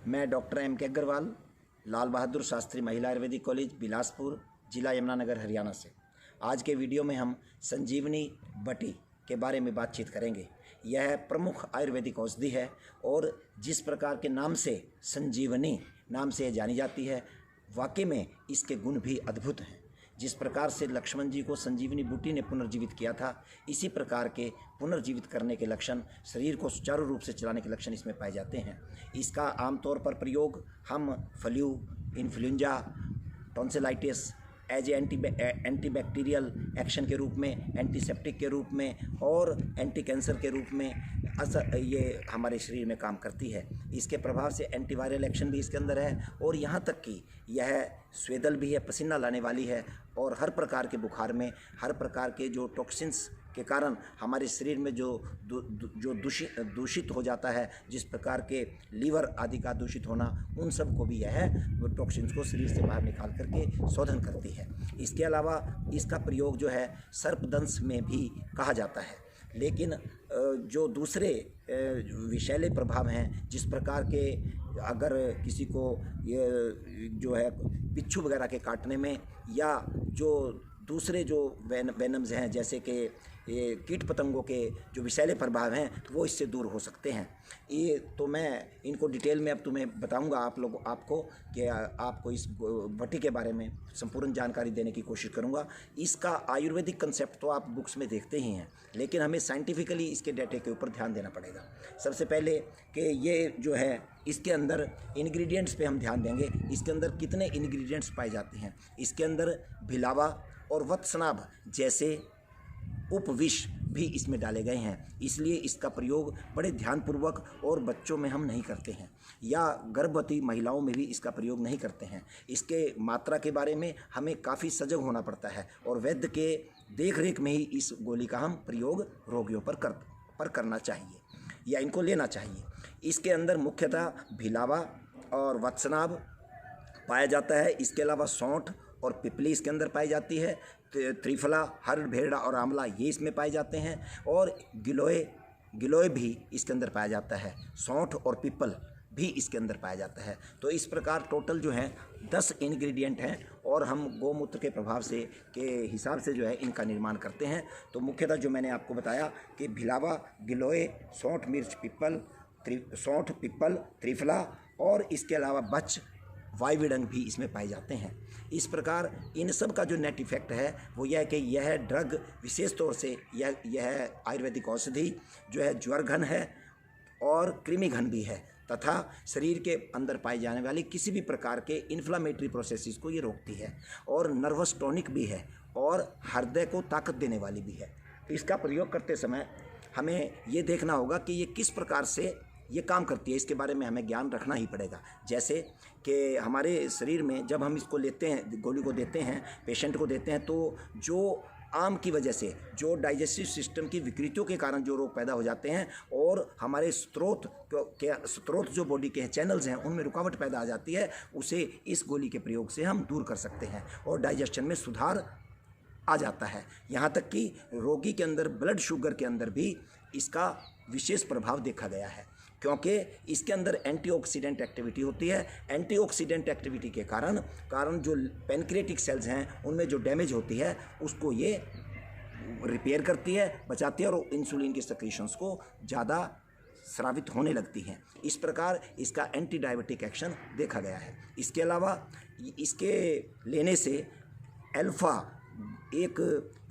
मैं doctor M के अग्रवाल, लाल बहादुर शास्त्री महिला आयुर्वेदिक कॉलेज बिलासपुर, जिला यमुनानगर, हरियाणा से। आज के वीडियो में हम संजीवनी बटी के बारे में बातचीत करेंगे। यह प्रमुख आयुर्वेदिक औषधि है और जिस प्रकार के नाम से संजीवनी नाम से जानी जाती है, वाकई में इसके गुण भी अद्भुत हैं। जिस प्रकार से लक्ष्मण जी को संजीवनी बूटी ने पुनर्जीवित किया था, इसी प्रकार के पुनर्जीवित करने के लक्षण, शरीर को सुचारू रूप से चलाने के लक्षण इसमें पाए जाते हैं। इसका आमतौर पर प्रयोग हम flu, influenza, tonsillitis as antibacterial action के रूप में, एंटीसेप्टिक के रूप में और एंटी कैंसर के रूप में ये हमारे शरीर में काम करती है। इसके प्रभाव से एंटीवायरल एक्शन भी इसके अंदर है और यहाँ तक कि यह स्वेदल भी है, पसीना लाने वाली है और हर प्रकार के बुखार में, हर प्रकार के जो टॉक्सिन्स के कारण हमारे शरीर में जो दूषित हो जाता है, जिस प्रकार के लीवर आदि का दूषित होना, उन सब को भी यह टॉक्सिन्स को शरीर से बाहर निकाल करके शोधन करती है। इसके अलावा इसका प्रयोग जो है सर्पदंश में भी कहा जाता है। लेकिन जो दूसरे विषैले प्रभाव हैं, जिस प्रकार के अगर किसी को ये जो है बिच्छू वगैरह के काटने में, या जो दूसरे जो वेनम्स हैं जैसे कि ये कीट पतंगों के जो विषैले प्रभाव हैं, तो वो इससे दूर हो सकते हैं। ये तो मैं इनको डिटेल में अब तुम्हें बताऊंगा आपको कि आपको इस बटी के बारे में संपूर्ण जानकारी देने की कोशिश करूंगा। इसका आयुर्वेदिक कंसेप्ट तो आप बुक्स में देखते ही हैं, लेकिन हमें साइंटिफिकली इसके डेटे के ऊपर ध्यान देना पड़ेगा। सबसे पहले कि ये जो है इसके अंदर इंग्रेडिएंट्स पे हम ध्यान देंगे। इसके अंदर कितने इंग्रेडिएंट्स पाए जाते हैं। इसके अंदर भिलावा और वत्सनाभ जैसे उपविष भी इसमें डाले गए हैं, इसलिए इसका प्रयोग बड़े ध्यानपूर्वक और बच्चों में हम नहीं करते हैं, या गर्भवती महिलाओं में भी इसका प्रयोग नहीं करते हैं। इसके मात्रा के बारे में हमें काफ़ी सजग होना पड़ता है और वैद्य के देखरेख में ही इस गोली का हम प्रयोग रोगियों पर करना चाहिए या इनको लेना चाहिए। इसके अंदर मुख्यतः भिलावा और वत्सनाभ पाया जाता है। इसके अलावा सौंठ और पिपली इसके अंदर पाई जाती है। त्रिफला, हरड़, भेड़ा और आंवला ये इसमें पाए जाते हैं और गिलोय भी इसके अंदर पाया जाता है। सौंठ और पीपल भी इसके अंदर पाया जाता है। तो इस प्रकार टोटल जो है 10 इंग्रेडिएंट हैं और हम गौमूत्र के प्रभाव से के हिसाब से जो है इनका निर्माण करते हैं। तो मुख्यतः जो मैंने आपको बताया कि भिलावा, गिलोय, सौंठ, मिर्च, सौंठ, पीपल, त्रिफला और इसके अलावा बच, वायुविडंग भी इसमें पाए जाते हैं। इस प्रकार इन सब का जो नेट इफेक्ट है वो यह है कि यह ड्रग विशेष तौर से यह आयुर्वेदिक औषधि जो है ज्वर घन है और कृमि घन भी है, तथा शरीर के अंदर पाई जाने वाली किसी भी प्रकार के इन्फ्लामेटरी प्रोसेसेस को ये रोकती है और नर्वस टॉनिक भी है और हृदय को ताकत देने वाली भी है। इसका प्रयोग करते समय हमें ये देखना होगा कि ये किस प्रकार से ये काम करती है, इसके बारे में हमें ज्ञान रखना ही पड़ेगा। जैसे कि हमारे शरीर में जब हम इसको लेते हैं, गोली को देते हैं, पेशेंट को देते हैं, तो जो आम की वजह से जो डाइजेस्टिव सिस्टम की विकृतियों के कारण जो रोग पैदा हो जाते हैं और हमारे स्रोत जो बॉडी के चैनल्स हैं उनमें रुकावट पैदा आ जाती है, उसे इस गोली के प्रयोग से हम दूर कर सकते हैं और डाइजेशन में सुधार आ जाता है। यहाँ तक कि रोगी के अंदर ब्लड शुगर के अंदर भी इसका विशेष प्रभाव देखा गया है, क्योंकि इसके अंदर एंटीऑक्सीडेंट एक्टिविटी होती है। एंटीऑक्सीडेंट एक्टिविटी के कारण जो पैनक्रियाटिक सेल्स हैं उनमें जो डैमेज होती है उसको ये रिपेयर करती है, बचाती है और इंसुलिन के सेक्रेशंस को ज़्यादा स्रावित होने लगती हैं। इस प्रकार इसका एंटी डायबिटिक एक्शन देखा गया है। इसके अलावा इसके लेने से अल्फा एक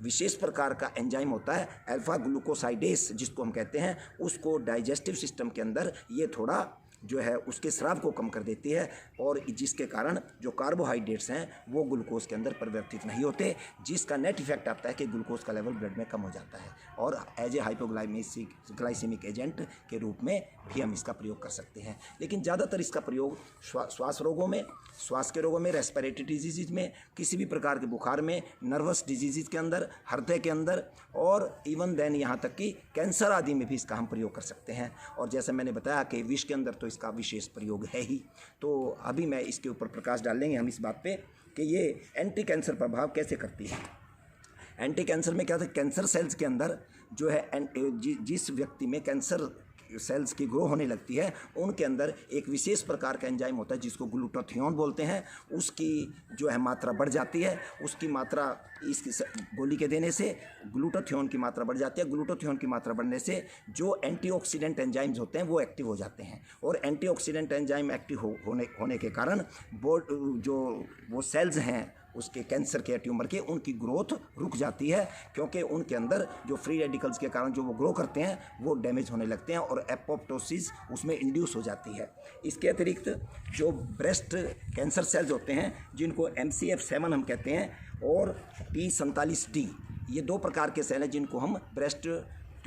विशेष प्रकार का एंजाइम होता है, अल्फा ग्लूकोसाइडेस जिसको हम कहते हैं, उसको डाइजेस्टिव सिस्टम के अंदर ये थोड़ा जो है उसके स्राव को कम कर देती है और जिसके कारण जो कार्बोहाइड्रेट्स हैं वो ग्लूकोज के अंदर परिवर्तित नहीं होते, जिसका नेट इफेक्ट आता है कि ग्लूकोज का लेवल ब्लड में कम हो जाता है और एज ए हाइपोग्लाइसेमिक एजेंट के रूप में भी हम इसका प्रयोग कर सकते हैं। लेकिन ज़्यादातर इसका प्रयोग श्वास रोगों में, श्वास के रोगों में, रेस्पिरेटरी डिजीज़ में, किसी भी प्रकार के बुखार में, नर्वस डिजीज़ के अंदर, हृदय के अंदर और इवन देन यहाँ तक कि कैंसर आदि में भी इसका हम प्रयोग कर सकते हैं। और जैसे मैंने बताया कि विष के अंदर तो इसका विशेष प्रयोग है ही। तो अभी मैं इसके ऊपर प्रकाश डालेंगे हम इस बात पे कि ये एंटी कैंसर प्रभाव कैसे करती है। एंटी कैंसर में क्या होता है, कैंसर सेल्स के अंदर जो है जिस व्यक्ति में कैंसर सेल्स की ग्रो होने लगती है, उनके अंदर एक विशेष प्रकार का एंजाइम होता है जिसको ग्लूटाथियोन बोलते हैं। उसकी जो है मात्रा बढ़ जाती है, उसकी मात्रा इस गोली के देने से ग्लूटाथियोन की मात्रा बढ़ जाती है। ग्लूटाथियोन की मात्रा बढ़ने से जो एंटीऑक्सीडेंट एंजाइम्स होते हैं वो एक्टिव हो जाते हैं, और एंटीऑक्सीडेंट एंजाइम एक्टिव होने के कारण वो सेल्स हैं उसके कैंसर के, ट्यूमर के, उनकी ग्रोथ रुक जाती है, क्योंकि उनके अंदर जो फ्री रेडिकल्स के कारण जो वो ग्रो करते हैं वो डैमेज होने लगते हैं और एपोप्टोसिस उसमें इंड्यूस हो जाती है। इसके अतिरिक्त जो ब्रेस्ट कैंसर सेल्स होते हैं जिनको MCF7 हम कहते हैं, और P47D, ये 2 प्रकार के सेल हैं जिनको हम ब्रेस्ट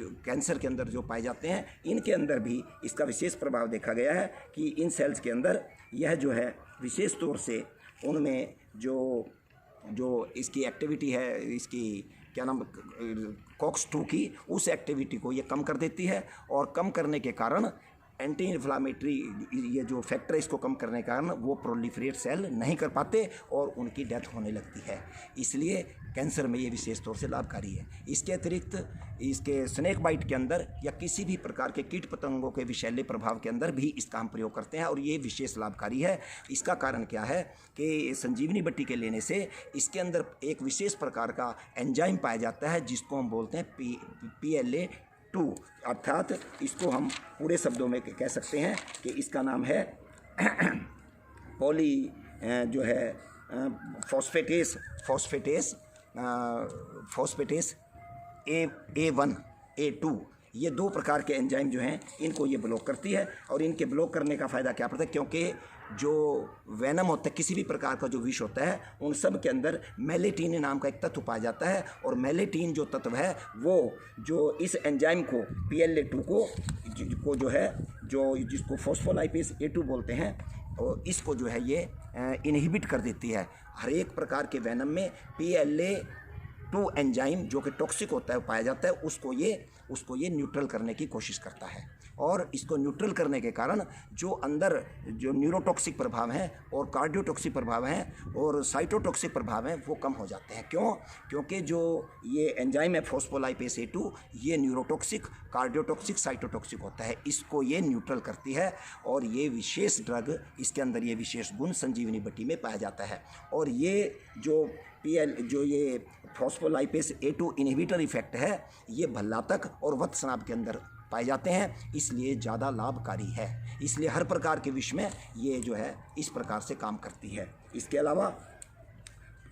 कैंसर के अंदर जो पाए जाते हैं। इनके अंदर भी इसका विशेष प्रभाव देखा गया है कि इन सेल्स के अंदर यह जो है विशेष तौर से उनमें जो इसकी एक्टिविटी है, इसकी क्या नाम, COX-2 की, उस एक्टिविटी को ये कम कर देती है, और कम करने के कारण एंटी इन्फ्लामेटरी ये जो फैक्टर है इसको कम करने के कारण वो प्रोलिफरेट सेल नहीं कर पाते और उनकी डेथ होने लगती है। इसलिए कैंसर में ये विशेष तौर से लाभकारी है। इसके अतिरिक्त इसके स्नेक बाइट के अंदर या किसी भी प्रकार के कीट पतंगों के विषैले प्रभाव के अंदर भी इसका हम प्रयोग करते हैं, और ये विशेष लाभकारी है। इसका कारण क्या है कि संजीवनी बट्टी के लेने से इसके अंदर एक विशेष प्रकार का एंजाइम पाया जाता है जिसको हम बोलते हैं PLA2, अर्थात इसको हम पूरे शब्दों में कह सकते हैं कि इसका नाम है पॉली जो है फॉस्फेटेस A1 A2, ये 2 प्रकार के एंजाइम जो हैं इनको ये ब्लॉक करती है। और इनके ब्लॉक करने का फ़ायदा क्या पड़ता है, क्योंकि जो वेनम होता है, किसी भी प्रकार का जो विष होता है, उन सब के अंदर मेलेटिन नाम का एक तत्व पाया जाता है, और मेलेटिन जो तत्व है वो जो इस एंजाइम को PLA2 को जो है जिसको फॉस्फोलाइपेज A2 बोलते हैं, और इसको जो है ये इनहिबिट कर देती है। हर एक प्रकार के वेनम में PLA2 एंजाइम जो कि टॉक्सिक होता है पाया जाता है, उसको ये न्यूट्रल करने की कोशिश करता है, और इसको न्यूट्रल करने के कारण जो अंदर जो न्यूरोटॉक्सिक प्रभाव हैं और कार्डियोटॉक्सिक प्रभाव हैं और साइटोटॉक्सिक प्रभाव हैं वो कम हो जाते हैं। क्यों? क्योंकि जो ये एंजाइम है फॉस्फोलाइपेज A2, ये न्यूरोटॉक्सिक, कार्डियोटॉक्सिक, साइटोटॉक्सिक होता है, इसको ये न्यूट्रल करती है, और ये विशेष ड्रग, इसके अंदर ये विशेष गुण संजीवनी बट्टी में पाया जाता है। और ये जो ये फॉस्फोलाइपेज A2 इनहिबिटर इफेक्ट है, ये भल्लातक और वत्सनाभ के अंदर पाए जाते हैं, इसलिए ज़्यादा लाभकारी है। इसलिए हर प्रकार के विष में ये जो है इस प्रकार से काम करती है। इसके अलावा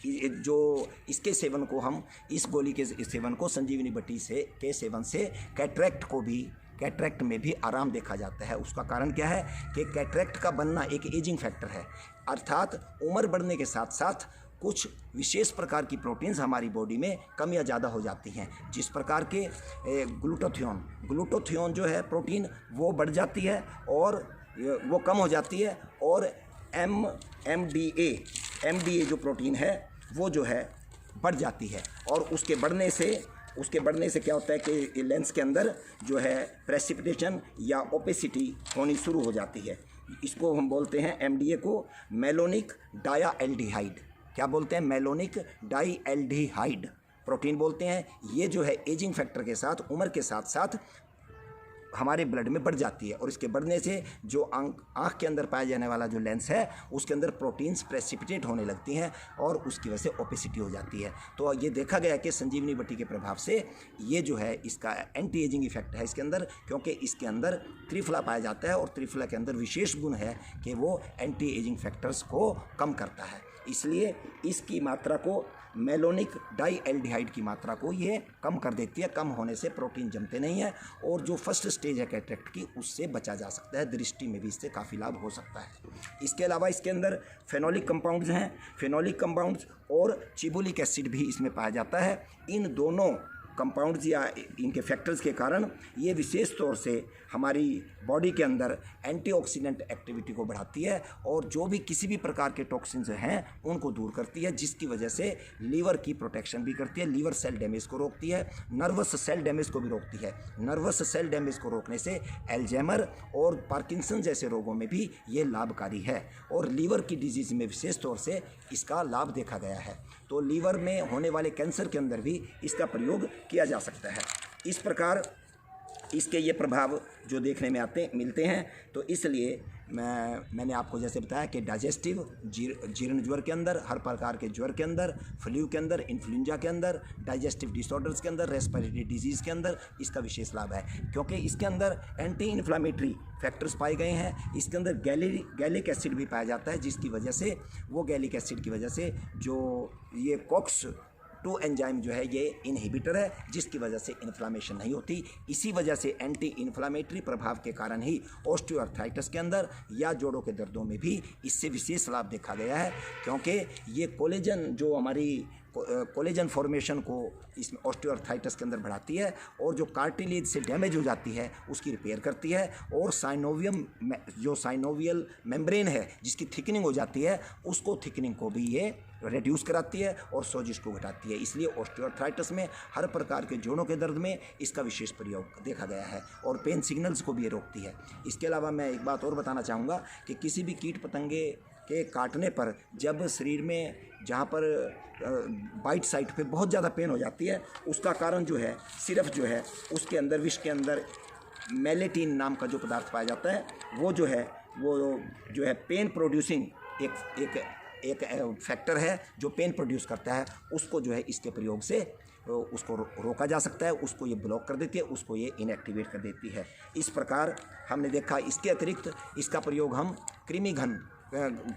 जो इसके सेवन को हम, इस गोली के सेवन को संजीवनी बट्टी के सेवन से कैटरेक्ट में भी आराम देखा जाता है। उसका कारण क्या है कि कैटरेक्ट का बनना एक एजिंग फैक्टर है, अर्थात उम्र बढ़ने के साथ साथ कुछ विशेष प्रकार की प्रोटीन्स हमारी बॉडी में कम या ज़्यादा हो जाती हैं, जिस प्रकार के ग्लूटाथियोन जो है प्रोटीन वो बढ़ जाती है और वो कम हो जाती है, और MDA जो प्रोटीन है वो जो है बढ़ जाती है, और उसके बढ़ने से क्या होता है कि लेंस के अंदर जो है प्रेसिपिटेशन या ओपेसिटी होनी शुरू हो जाती है। इसको हम बोलते हैं MDA को मेलोनिक डायाएल्डिहाइड, क्या बोलते हैं, मेलोनिक डाईएल्डिहाइड प्रोटीन बोलते हैं। ये जो है एजिंग फैक्टर के साथ, उम्र के साथ साथ हमारे ब्लड में बढ़ जाती है, और इसके बढ़ने से जो आँख के अंदर पाया जाने वाला जो लेंस है उसके अंदर प्रोटीन्स प्रेसिपिटेट होने लगती हैं, और उसकी वजह से ओपेसिटी हो जाती है। तो ये देखा गया कि संजीवनी बट्टी के प्रभाव से ये जो है इसका एंटी एजिंग इफेक्ट है इसके अंदर, क्योंकि इसके अंदर त्रिफला पाया जाता है, और त्रिफला के अंदर विशेष गुण है कि वो एंटी एजिंग फैक्टर्स को कम करता है। इसलिए इसकी मात्रा को, मेलोनिक डाईएल्डिहाइड की मात्रा को ये कम कर देती है। कम होने से प्रोटीन जमते नहीं है, और जो फर्स्ट स्टेज है कैटरेक्ट की उससे बचा जा सकता है। दृष्टि में भी इससे काफ़ी लाभ हो सकता है। इसके अलावा इसके अंदर फेनोलिक कंपाउंड्स हैं, फेनोलिक कंपाउंड्स और चिबुलिक एसिड भी इसमें पाया जाता है। इन दोनों कंपाउंड्स या इनके फैक्टर्स के कारण ये विशेष तौर से हमारी बॉडी के अंदर एंटीऑक्सीडेंट एक्टिविटी को बढ़ाती है, और जो भी किसी भी प्रकार के टॉक्सिन्स हैं उनको दूर करती है, जिसकी वजह से लीवर की प्रोटेक्शन भी करती है, लीवर सेल डैमेज को रोकती है, नर्वस सेल डैमेज को भी रोकती है। नर्वस सेल डैमेज को रोकने से एल्जाइमर और पार्किंसन जैसे रोगों में भी ये लाभकारी है, और लीवर की डिजीज़ में विशेष तौर से इसका लाभ देखा गया है। तो लीवर में होने वाले कैंसर के अंदर भी इसका प्रयोग किया जा सकता है। इस प्रकार इसके ये प्रभाव जो देखने में मिलते हैं। तो इसलिए मैंने आपको जैसे बताया कि डाइजेस्टिव जीर्ण ज्वर के अंदर, हर प्रकार के ज्वर के अंदर, फ्लू के अंदर, इन्फ्लुएंजा के अंदर, डाइजेस्टिव डिसऑर्डर्स के अंदर, रेस्पिरेटरी डिजीज़ के अंदर इसका विशेष लाभ है, क्योंकि इसके अंदर एंटी इन्फ्लामेटरी फैक्टर्स पाए गए हैं। इसके अंदर गैलिक एसिड भी पाया जाता है, जिसकी वजह से वो गैलिक एसिड की वजह से जो ये COX-2 एंजाइम जो है ये इनहिबिटर है, जिसकी वजह से इन्फ्लामेशन नहीं होती। इसी वजह से एंटी इन्फ्लामेटरी प्रभाव के कारण ही ऑस्टियोआर्थराइटिस के अंदर या जोड़ों के दर्दों में भी इससे विशेष लाभ देखा गया है, क्योंकि ये कोलेजन जो हमारी कोलेजन फॉर्मेशन को इसमें ऑस्टियोआर्थराइटिस के अंदर बढ़ाती है, और जो कार्टिलेज से डैमेज हो जाती है उसकी रिपेयर करती है, और साइनोवियल मेम्ब्रेन है जिसकी थिकनिंग हो जाती है, उसको थिकनिंग को भी ये रिड्यूस कराती है और सोजिश को घटाती है। इसलिए ऑस्टियोआर्थराइटिस में हर प्रकार के जोड़ों के दर्द में इसका विशेष प्रयोग देखा गया है, और पेन सिग्नल्स को भी ये रोकती है। इसके अलावा मैं एक बात और बताना चाहूँगा कि किसी भी कीट पतंगे के काटने पर जब शरीर में जहाँ पर बाइट साइट पे बहुत ज़्यादा पेन हो जाती है, उसका कारण जो है सिर्फ जो है उसके अंदर, विष के अंदर मेलेटिन नाम का जो पदार्थ पाया जाता है, वो जो है पेन प्रोड्यूसिंग एक फैक्टर है जो पेन प्रोड्यूस करता है। उसको जो है इसके प्रयोग से उसको रोका जा सकता है, उसको ये ब्लॉक कर देती है, उसको ये इनएक्टिवेट कर देती है। इस प्रकार हमने देखा। इसके अतिरिक्त इसका प्रयोग हम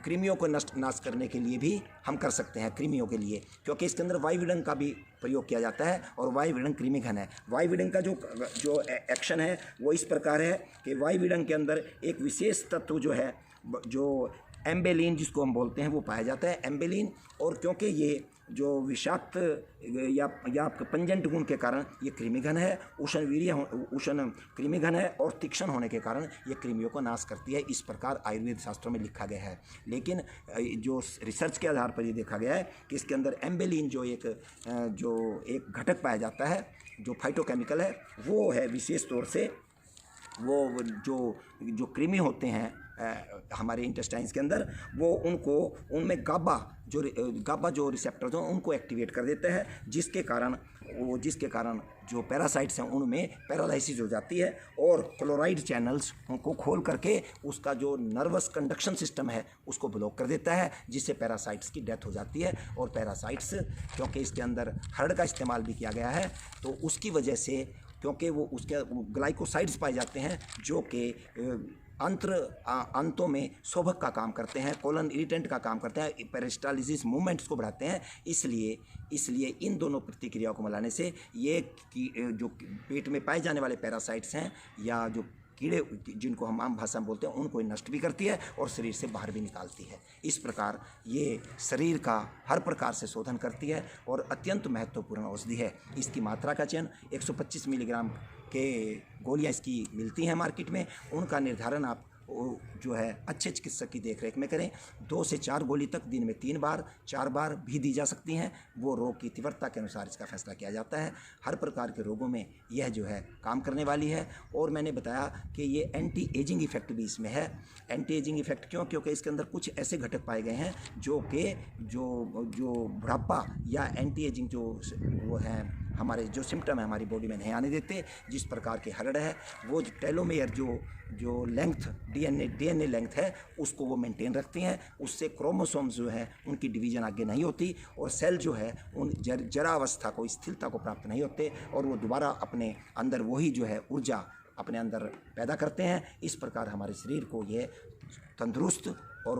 कृमियों को नाश करने के लिए भी हम कर सकते हैं, कृमियों के लिए, क्योंकि इसके अंदर वायुविडंग का भी प्रयोग किया जाता है, और वायुविडंग कृमिघन है। वायुविडंग का जो एक्शन है वो इस प्रकार है कि वायुविडंग के अंदर एक विशेष तत्व जो है, जो एम्बेलिन जिसको हम बोलते हैं, वो पाया जाता है, एम्बेलिन। और क्योंकि ये जो विषाक्त या पंजेंट गुण के कारण ये कृमिघन है, उष्ण कृमिघन है, और तीक्ष्ण होने के कारण ये कृमियों को नाश करती है। इस प्रकार आयुर्वेद शास्त्रों में लिखा गया है। लेकिन जो रिसर्च के आधार पर ये देखा गया है कि इसके अंदर एम्बेलिन जो एक घटक पाया जाता है, जो फाइटोकेमिकल है, वो है विशेष तौर से वो जो कृमि होते हैं हमारे इंटेस्टाइन्स के अंदर, वो उनमें गाबा जो रिसेप्टर्स हैं उनको एक्टिवेट कर देते हैं, जिसके कारण जो पैरासाइट्स हैं उनमें पैरालाइसिस हो जाती है, और क्लोराइड चैनल्स को खोल करके उसका जो नर्वस कंडक्शन सिस्टम है उसको ब्लॉक कर देता है, जिससे पैरासाइट्स की डेथ हो जाती है। और पैरासाइट्स, क्योंकि इसके अंदर हर्ड का इस्तेमाल भी किया गया है, तो उसकी वजह से, क्योंकि वो ग्लाइकोसाइड्स पाए जाते हैं जो कि अंतों में शोभक का काम करते हैं, कोलन इरिटेंट का काम करते हैं, पेरिस्टालिसिस मूवमेंट्स को बढ़ाते हैं। इसलिए इन दोनों प्रतिक्रियाओं को मिलाने से ये जो पेट में पाए जाने वाले पैरासाइट्स हैं या जो कीड़े जिनको हम आम भाषा में बोलते हैं, उनको नष्ट भी करती है और शरीर से बाहर भी निकालती है। इस प्रकार ये शरीर का हर प्रकार से शोधन करती है और अत्यंत महत्वपूर्ण औषधि है। इसकी मात्रा का चयन 125 मिलीग्राम के गोलियां इसकी मिलती हैं मार्केट में। उनका निर्धारण आप जो है अच्छे चिकित्सक की देखरेख में करें। 2 से 4 गोली तक दिन में 3 बार 4 बार भी दी जा सकती हैं। वो रोग की तीव्रता के अनुसार इसका फैसला किया जाता है। हर प्रकार के रोगों में यह जो है काम करने वाली है। और मैंने बताया कि ये एंटी एजिंग इफेक्ट भी इसमें है। एंटी एजिंग इफेक्ट क्यों? क्योंकि इसके अंदर कुछ ऐसे घटक पाए गए हैं जो बुढ़ापा या एंटी एजिंग जो वो हैं, हमारे जो सिम्टम है हमारी बॉडी में नहीं आने देते। जिस प्रकार के हर्ड है, वो टेलोमेयर जो लेंथ डीएनए लेंथ है उसको वो मेंटेन रखती हैं। उससे क्रोमोसोम्स जो है उनकी डिवीज़न आगे नहीं होती, और सेल जो है उन जरावस्था को, स्थिरता को प्राप्त नहीं होते, और वो दोबारा अपने अंदर वही जो है ऊर्जा अपने अंदर पैदा करते हैं। इस प्रकार हमारे शरीर को ये तंदुरुस्त और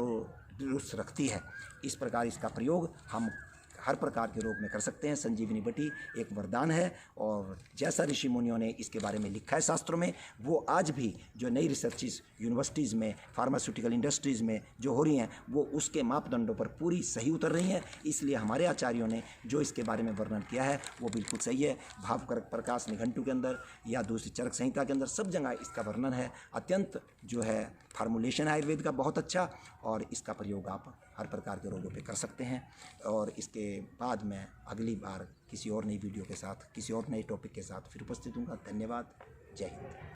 दुरुस्त रखती है। इस प्रकार इसका प्रयोग हम हर प्रकार के रोग में कर सकते हैं। संजीवनी बटी एक वरदान है, और जैसा ऋषि मुनियों ने इसके बारे में लिखा है शास्त्रों में, वो आज भी जो नई रिसर्चेस यूनिवर्सिटीज़ में, फार्मास्यूटिकल इंडस्ट्रीज़ में जो हो रही हैं, वो उसके मापदंडों पर पूरी सही उतर रही हैं। इसलिए हमारे आचार्यों ने जो इसके बारे में वर्णन किया है वो बिल्कुल सही है। भाव प्रकाश निघंटु के अंदर या दूसरी चरक संहिता के अंदर सब जगह इसका वर्णन है। अत्यंत जो है फार्मूलेशन है आयुर्वेद का बहुत अच्छा, और इसका प्रयोग आप हर प्रकार के रोगों पे कर सकते हैं। और इसके बाद मैं अगली बार किसी और नई वीडियो के साथ, किसी और नए टॉपिक के साथ फिर उपस्थित हूँगा। धन्यवाद। जय हिंद।